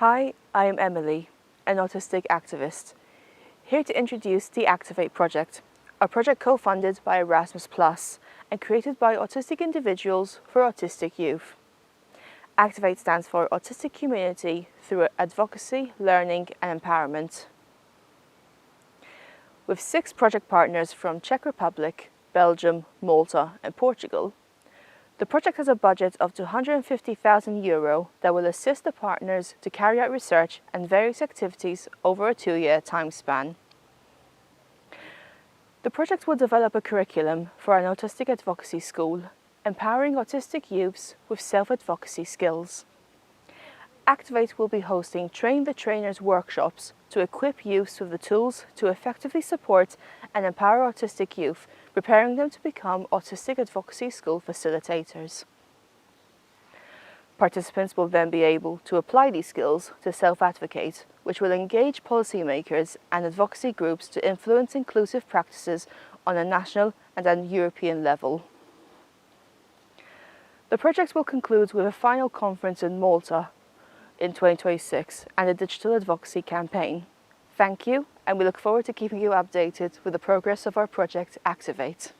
Hi, I am Emily, an autistic activist, here to introduce the Activate project, a project co-funded by Erasmus Plus and created by autistic individuals for autistic youth. Activate stands for Autistic Community through Advocacy, Learning and Empowerment. With 6 project partners from Czech Republic, Belgium, Malta and Portugal, the project has a budget of €250,000 that will assist the partners to carry out research and various activities over a 2-year time span. The project will develop a curriculum for an autistic advocacy school, empowering autistic youths with self-advocacy skills. Activate will be hosting Train the Trainers workshops to equip youths with the tools to effectively support and empower autistic youth, preparing them to become autistic advocacy school facilitators. Participants will then be able to apply these skills to self-advocate, which will engage policymakers and advocacy groups to influence inclusive practices on a national and a European level. The project will conclude with a final conference in Malta in 2026 and a digital advocacy campaign. Thank you, and we look forward to keeping you updated with the progress of our project Activate.